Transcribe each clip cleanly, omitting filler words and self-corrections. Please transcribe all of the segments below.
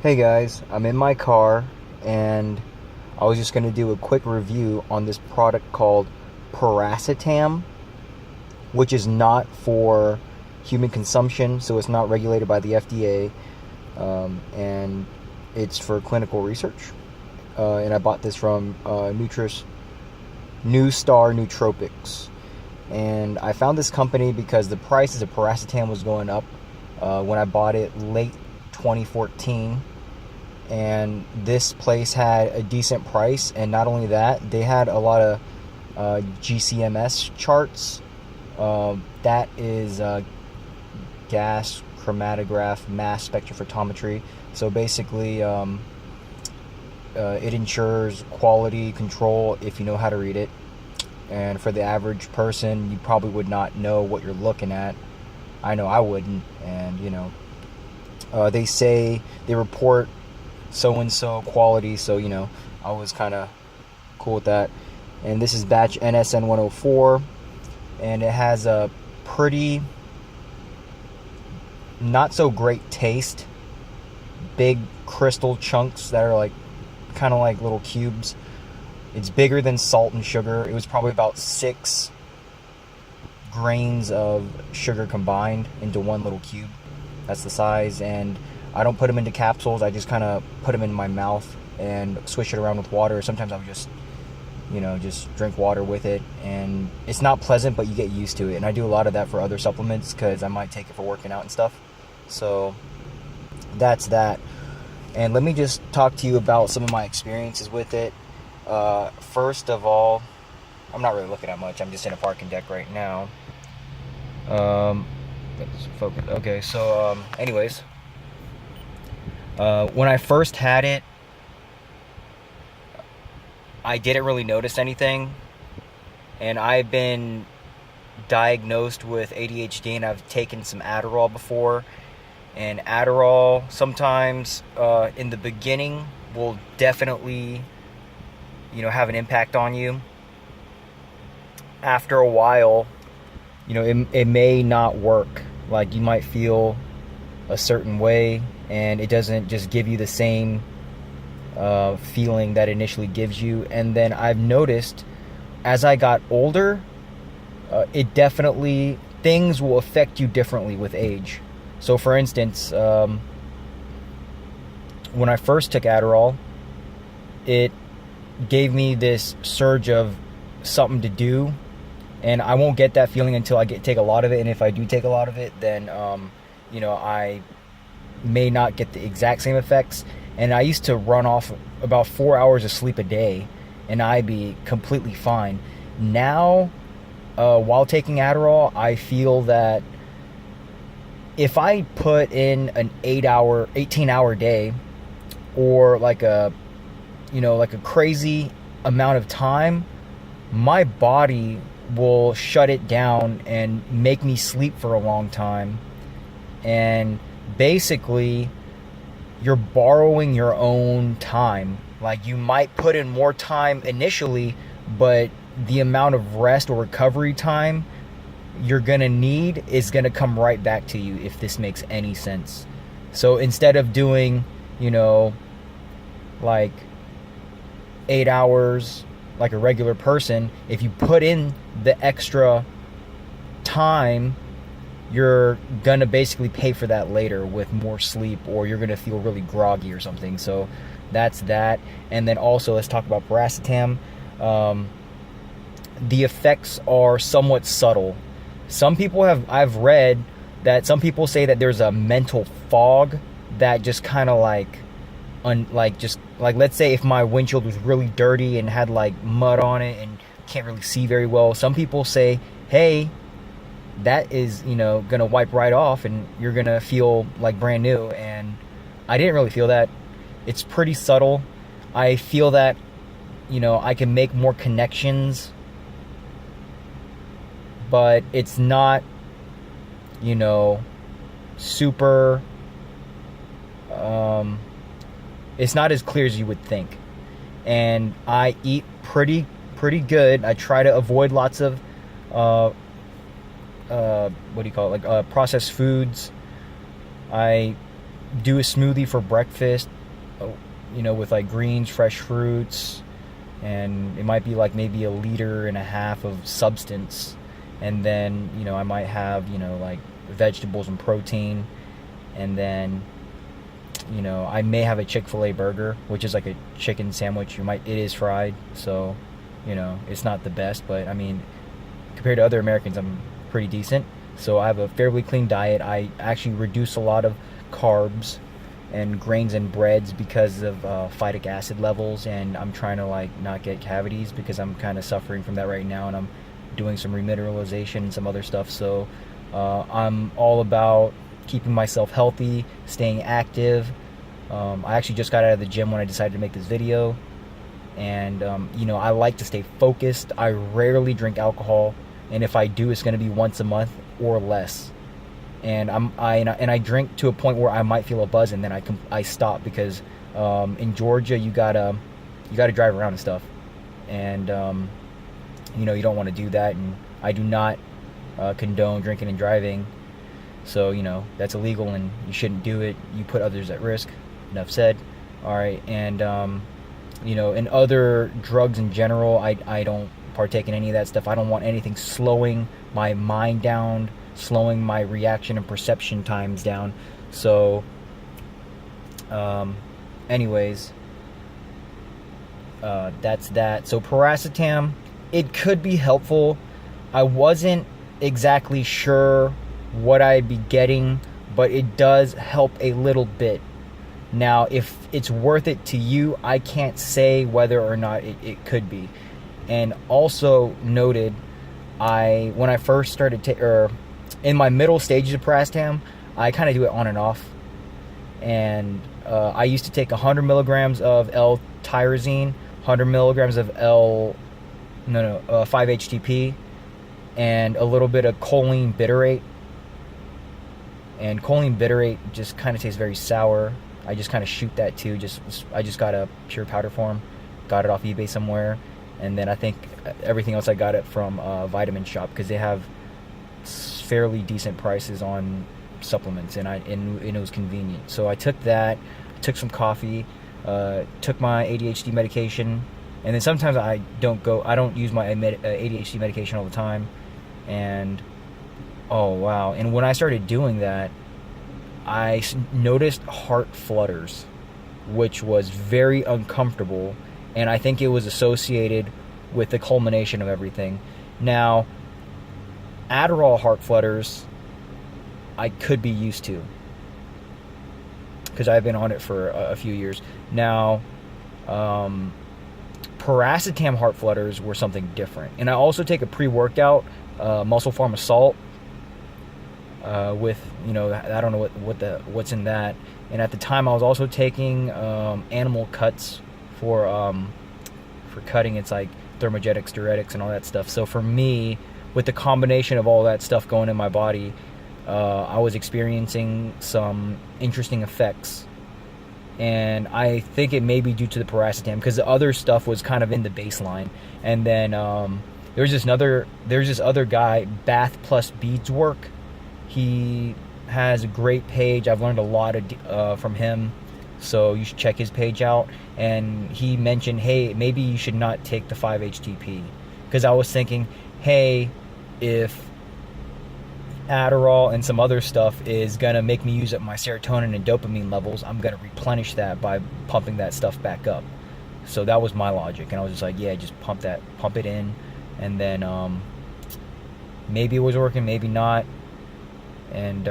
Hey guys, I'm in my car and I was just going to do a quick review on this product called Piracetam, which is not for human consumption, so it's not regulated by the FDA, and it's for clinical research. And I bought this from New Star Nootropics. And I found this company because the prices of Piracetam was going up when I bought it late 2014, and this place had a decent price. And not only that, they had a lot of GCMS charts. That is gas chromatograph mass spectrophotometry. So basically, it ensures quality control if you know how to read it. And for the average person, you probably would not know what you're looking at. I know I wouldn't. And they say they report so-and-so quality, so I was kind of cool with that. And this is batch NSN 104, and it has a pretty not so great taste. Big crystal chunks that are like kind of like little cubes. It's bigger than salt and sugar. It was probably about 6 grains of sugar combined into one little cube. That's the size. And I don't put them into capsules. I just kind of put them in my mouth and swish it around with water. Sometimes I'll just drink water with it. And it's not pleasant, but you get used to it. And I do a lot of that for other supplements because I might take it for working out and stuff. So that's that. And let me just talk to you about some of my experiences with it. First of all, I'm not really looking at much. I'm just in a parking deck right now. Let's focus. Okay, so anyways, when I first had it, I didn't really notice anything, and I've been diagnosed with ADHD, and I've taken some Adderall before. And Adderall sometimes in the beginning will definitely have an impact on you. After a while, it may not work. Like, you might feel a certain way, and it doesn't just give you the same feeling that it initially gives you. And then I've noticed as I got older, it definitely, things will affect you differently with age. So for instance, when I first took Adderall, it gave me this surge of something to do, and I won't get that feeling until I take a lot of it. And if I do take a lot of it, then I may not get the exact same effects. And I used to run off about 4 hours of sleep a day, and I'd be completely fine. Now, while taking Adderall, I feel that if I put in an 18-hour day, or like a crazy amount of time, my body will shut it down and make me sleep for a long time. And basically, you're borrowing your own time. Like, you might put in more time initially, but the amount of rest or recovery time you're gonna need is gonna come right back to you, if this makes any sense. So instead of doing like 8 hours like a regular person, if you put in the extra time, you're gonna basically pay for that later with more sleep, or you're gonna feel really groggy or something. So that's that. And then also, let's talk about Piracetam. The effects are somewhat subtle. I've read that some people say that there's a mental fog that just kind of let's say if my windshield was really dirty and had like mud on it and can't really see very well, some people say, hey, that is gonna wipe right off and you're gonna feel like brand new. And I didn't really feel that. It's pretty subtle. I feel that I can make more connections, but it's not super it's not as clear as you would think. And I eat pretty good. I try to avoid lots of processed foods. I do a smoothie for breakfast, with like greens, fresh fruits, and it might be like maybe 1.5 liters of substance, and then I might have like vegetables and protein, and then I may have a Chick-fil-A burger, which is like a chicken sandwich. It is fried, so it's not the best, but I mean, compared to other Americans, I'm pretty decent. So I have a fairly clean diet. I actually reduce a lot of carbs and grains and breads because of phytic acid levels, and I'm trying to like not get cavities because I'm kind of suffering from that right now, and I'm doing some remineralization and some other stuff. So I'm all about keeping myself healthy, staying active. I actually just got out of the gym when I decided to make this video, and I like to stay focused. I rarely drink alcohol, and if I do, it's going to be once a month or less. And I drink to a point where I might feel a buzz, and then I stop, because in Georgia you gotta drive around and stuff, and you don't want to do that, and I do not condone drinking and driving. So that's illegal, and you shouldn't do it. You put others at risk. Enough said. All right, and in other drugs in general, I don't partake in any of that stuff. I don't want anything slowing my mind down, slowing my reaction and perception times down. So anyways, that's that. So Piracetam, it could be helpful. I wasn't exactly sure what I'd be getting, but it does help a little bit. Now, if it's worth it to you, I can't say whether or not it could be. And also noted, when I first started in my middle stages of Piracetam, I kind of do it on and off. And I used to take 100 milligrams of L-tyrosine, 100 milligrams of 5-HTP, and a little bit of choline bitterate. And choline bitterate just kind of tastes very sour. I just kind of shoot that too. I just got a pure powder form, got it off eBay somewhere, and then I think everything else I got it from Vitamin Shop, because they have fairly decent prices on supplements, and it was convenient. So I took that, took some coffee, took my ADHD medication, and then sometimes I don't use my ADHD medication all the time, and oh wow! And when I started doing that, I noticed heart flutters, which was very uncomfortable, and I think it was associated with the culmination of everything. Now, Adderall heart flutters, I could be used to, because I've been on it for a few years. Now, Piracetam heart flutters were something different. And I also take a pre-workout, Muscle Pharma Salt, with I don't know what's in that. And at the time I was also taking animal cuts for cutting. It's like thermogenics, diuretics, and all that stuff. So for me, with the combination of all that stuff going in my body, I was experiencing some interesting effects, and I think it may be due to the Piracetam, because the other stuff was kind of in the baseline. And then there's this other guy, Bath Plus Beads Work. He has a great page. I've learned a lot from him, so you should check his page out. And he mentioned, hey, maybe you should not take the 5-HTP, because I was thinking, hey, if Adderall and some other stuff is gonna make me use up my serotonin and dopamine levels, I'm gonna replenish that by pumping that stuff back up. So that was my logic, and I was just like, yeah, just pump it in. And then maybe it was working, maybe not. And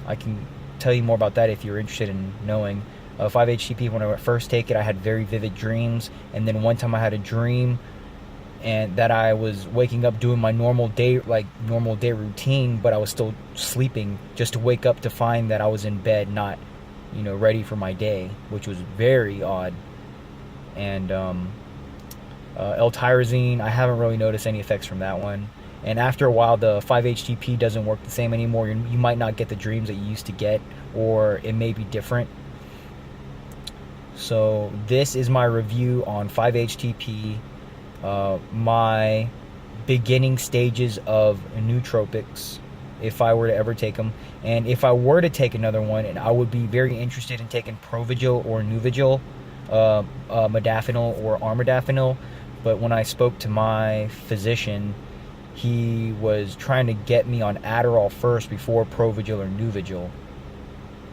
I can tell you more about that if you're interested in knowing. 5-HTP, when I first take it, I had very vivid dreams, and then one time I had a dream and that I was waking up doing my normal day routine, but I was still sleeping, just to wake up to find that I was in bed, not ready for my day, which was very odd. And L-tyrosine, I haven't really noticed any effects from that one. And after a while, the 5-HTP doesn't work the same anymore. You might not get the dreams that you used to get, or it may be different. So this is my review on 5-HTP, my beginning stages of nootropics, if I were to ever take them. And if I were to take another one, and I would be very interested in taking Provigil or Nuvigil, modafinil or armodafinil. But when I spoke to my physician, he was trying to get me on Adderall first before Provigil or Nuvigil.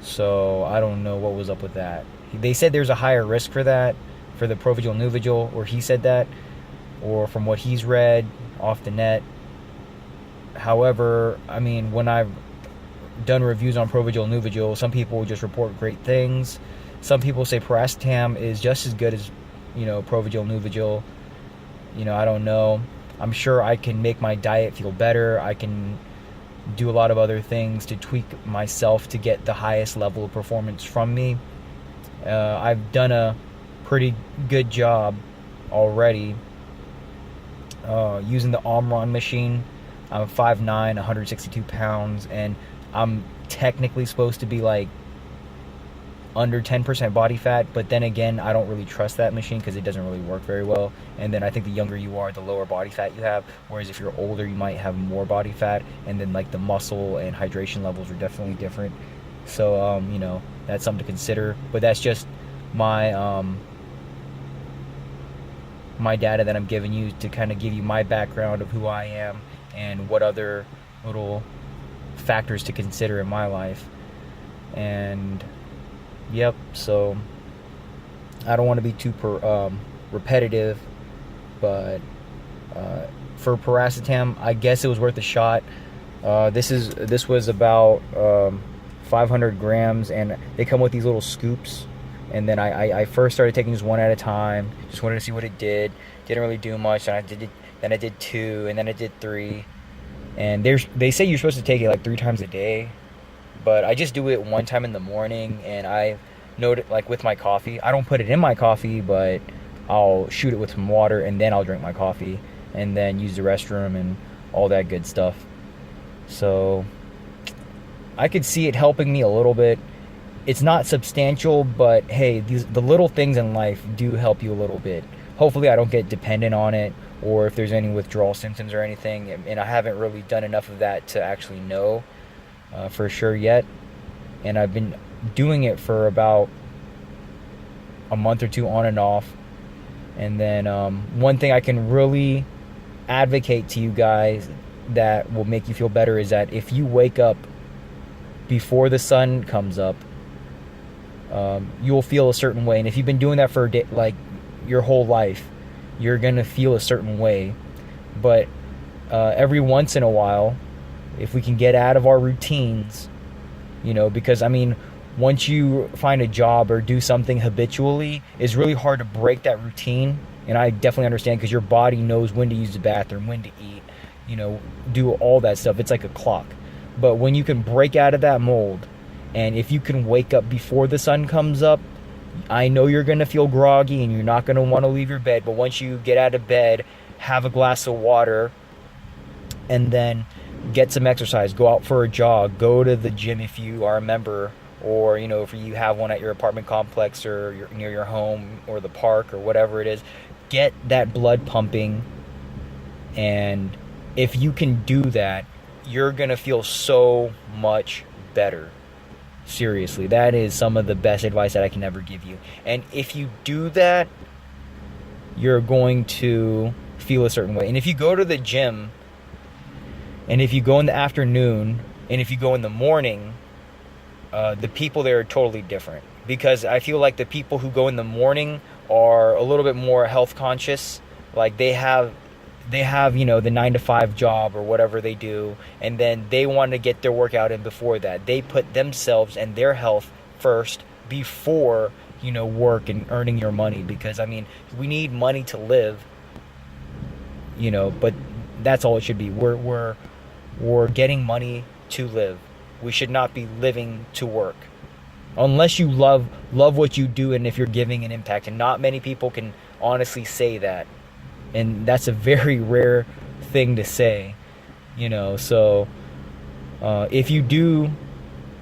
So I don't know what was up with that. They said there's a higher risk for that, for the Provigil Nuvigil, or he said that, or from what he's read off the net. However, I mean, when I've done reviews on Provigil Nuvigil, some people just report great things. Some people say Piracetam is just as good as, Provigil Nuvigil. I don't know. I'm sure I can make my diet feel better. I can do a lot of other things to tweak myself to get the highest level of performance from me. I've done a pretty good job already using the Omron machine. I'm 5'9", 162 pounds, and I'm technically supposed to be like under 10% body fat, but then again, I don't really trust that machine because it doesn't really work very well. And then I think the younger you are, the lower body fat you have, whereas if you're older, you might have more body fat, and then like the muscle and hydration levels are definitely different. So that's something to consider. But that's just my my data that I'm giving you to kind of give you my background of who I am and what other little factors to consider in my life. And yep, so I don't want to be too repetitive, but for Piracetam, I guess it was worth a shot. This was about 500 grams, and they come with these little scoops. And then I first started taking just one at a time. Just wanted to see what it did. Didn't really do much. And then I did 2, and then I did 3. And they say you're supposed to take it like 3 times a day, but I just do it one time in the morning. And I note it like with my coffee. I don't put it in my coffee, but I'll shoot it with some water, and then I'll drink my coffee, and then use the restroom and all that good stuff. So I could see it helping me a little bit. It's not substantial, but hey, the little things in life do help you a little bit. Hopefully I don't get dependent on it, or if there's any withdrawal symptoms or anything, and I haven't really done enough of that to actually know for sure yet. And I've been doing it for about a month or 2 on and off. And then one thing I can really advocate to you guys that will make you feel better is that if you wake up before the sun comes up, you'll feel a certain way. And if you've been doing that for a day, like your whole life, you're gonna feel a certain way. But every once in a while, if we can get out of our routines, because I mean, once you find a job or do something habitually, it's really hard to break that routine. And I definitely understand, because your body knows when to use the bathroom, when to eat, do all that stuff. It's like a clock. But when you can break out of that mold, and if you can wake up before the sun comes up, I know you're going to feel groggy and you're not going to want to leave your bed. But once you get out of bed, have a glass of water, and then get some exercise, go out for a jog, go to the gym if you are a member, or if you have one at your apartment complex or near your home or the park or whatever it is, get that blood pumping. And if you can do that, you're going to feel so much better. Seriously, that is some of the best advice that I can ever give you. And if you do that, you're going to feel a certain way. And if you go to the gym, and if you go in the afternoon, and if you go in the morning, the people there are totally different. Because I feel like the people who go in the morning are a little bit more health conscious. Like they have the 9-to-5 job or whatever they do, and then they want to get their workout in before that. They put themselves and their health first before work and earning your money, because I mean, we need money to live, but that's all it should be. We're getting money to live. We should not be living to work, unless you love what you do, and if you're giving an impact. And not many people can honestly say that. And that's a very rare thing to say, so if you do,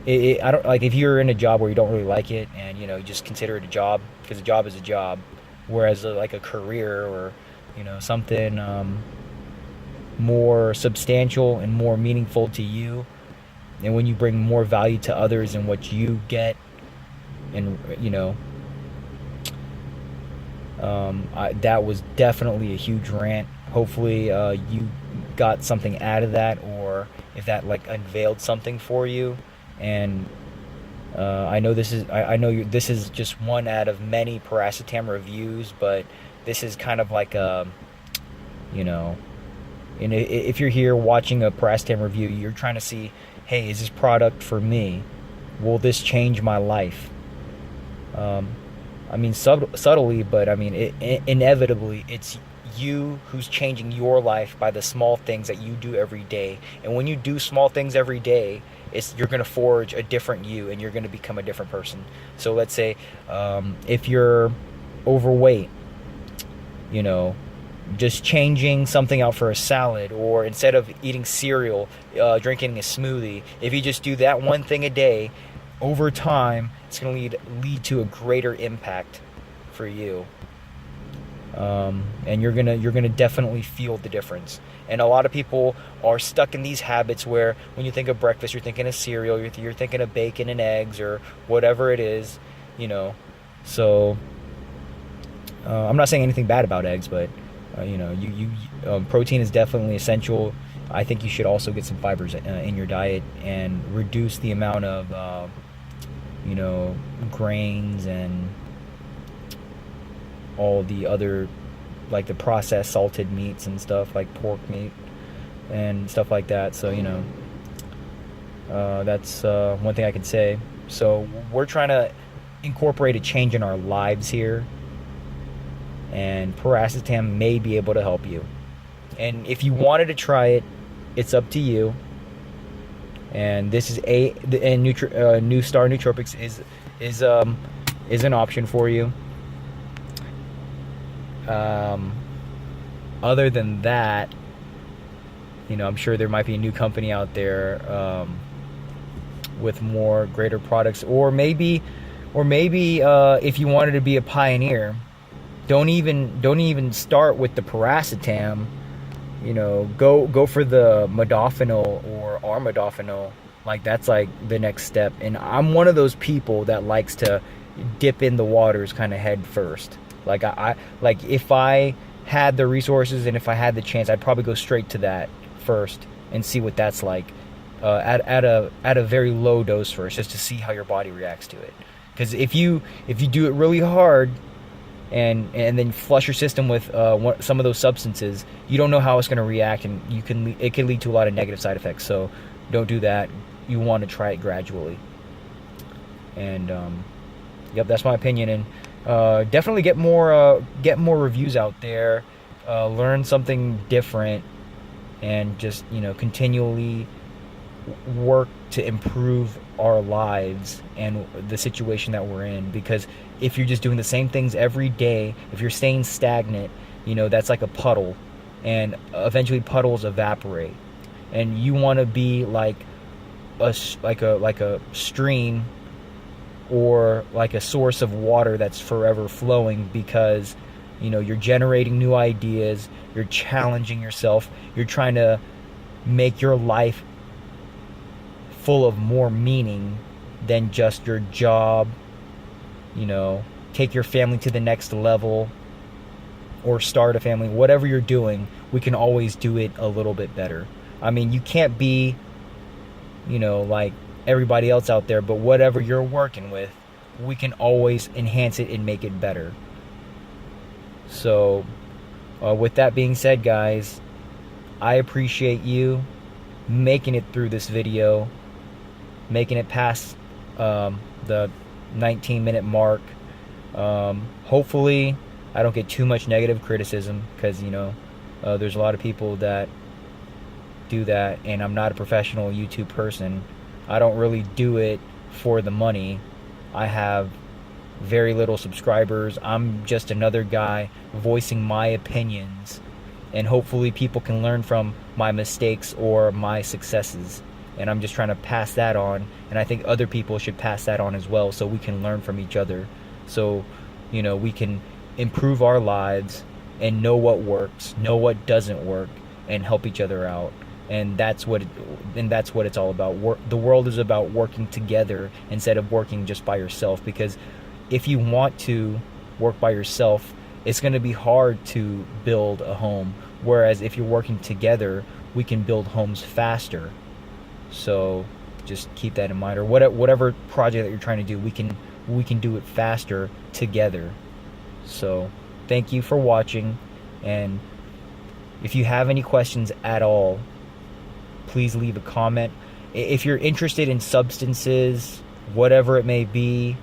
I don't like, if you're in a job where you don't really like it, and you just consider it a job, because a job is a job, whereas like a career or something more substantial and more meaningful to you, and when you bring more value to others and what you get, and that was definitely a huge rant. Hopefully you got something out of that, or if that like unveiled something for you. And I know this is just one out of many Piracetam reviews, but this is kind of like a, and if you're here watching a Piracetam review, you're trying to see, hey, is this product for me? Will this change my life? I mean, subtly, but I mean, inevitably, it's you who's changing your life by the small things that you do every day. And when you do small things every day, you're going to forge a different you, and you're going to become a different person. So let's say if you're overweight, just changing something out for a salad, or instead of eating cereal, drinking a smoothie. If you just do that one thing a day, over time, it's going to lead to a greater impact for you, and you're gonna definitely feel the difference. And a lot of people are stuck in these habits where when you think of breakfast, you're thinking of cereal, you're thinking of bacon and eggs or whatever it is, So I'm not saying anything bad about eggs, but protein is definitely essential. I think you should also get some fibers in your diet and reduce the amount of grains and all the other, like the processed salted meats and stuff, like pork meat and stuff like that. So that's one thing I could say. So we're trying to incorporate a change in our lives here, and Piracetam may be able to help you. And if you wanted to try it, it's up to you. And this is New Star Nootropics is an option for you. Other than that, I'm sure there might be a new company out there with more greater products, or maybe if you wanted to be a pioneer, don't even start with the Piracetam. Go for the modafinil or armodafinil. Like, that's like the next step. And I'm one of those people that likes to dip in the waters kind of head first. Like like if I had the resources and if I had the chance, I'd probably go straight to that first and see what that's like at a very low dose first, just to see how your body reacts to it. Because if you do it really hard and then flush your system with some of those substances, you don't know how it's going to react, and it can lead to a lot of negative side effects. So don't do that. You want to try it gradually. And yep, that's my opinion. And definitely get more reviews out there. Learn something different, and just continually work to improve our lives and the situation that we're in. Because if you're just doing the same things every day, if you're staying stagnant, that's like a puddle, and eventually puddles evaporate. And you want to be like a stream, or like a source of water that's forever flowing, because you're generating new ideas, you're challenging yourself, you're trying to make your life full of more meaning than just your job. Take your family to the next level, or start a family. Whatever you're doing, we can always do it a little bit better. I mean, you can't be like everybody else out there, but whatever you're working with, we can always enhance it and make it better. So with that being said, guys, I appreciate you making it through this video, making it past the 19-minute mark. Hopefully I don't get too much negative criticism, because there's a lot of people that do that, and I'm not a professional YouTube person. I don't really do it for the money. I have very little subscribers. I'm just another guy voicing my opinions, and hopefully people can learn from my mistakes or my successes. And I'm just trying to pass that on, and I think other people should pass that on as well, so we can learn from each other, so we can improve our lives and know what works, know what doesn't work, and help each other out. and that's what it's all about. The world is about working together instead of working just by yourself, because if you want to work by yourself, it's going to be hard to build a home, whereas if you're working together, we can build homes faster. So just keep that in mind, or whatever project that you're trying to do, we can do it faster together. So thank you for watching, and if you have any questions at all, please leave a comment. If you're interested in substances, whatever it may be,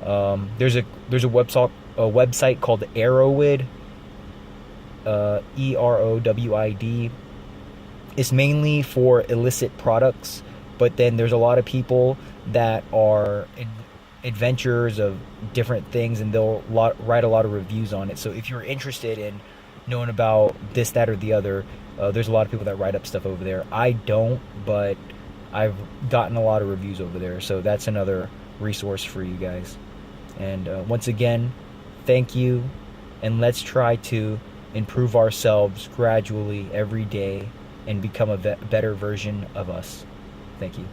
there's a website called Erowid, EROWID. It's mainly for illicit products, but then there's a lot of people that are adventurers of different things, and they'll write a lot of reviews on it. So if you're interested in knowing about this, that, or the other, there's a lot of people that write up stuff over there. I don't, but I've gotten a lot of reviews over there, so that's another resource for you guys. And once again, thank you, and let's try to improve ourselves gradually every day and become a better version of us. Thank you.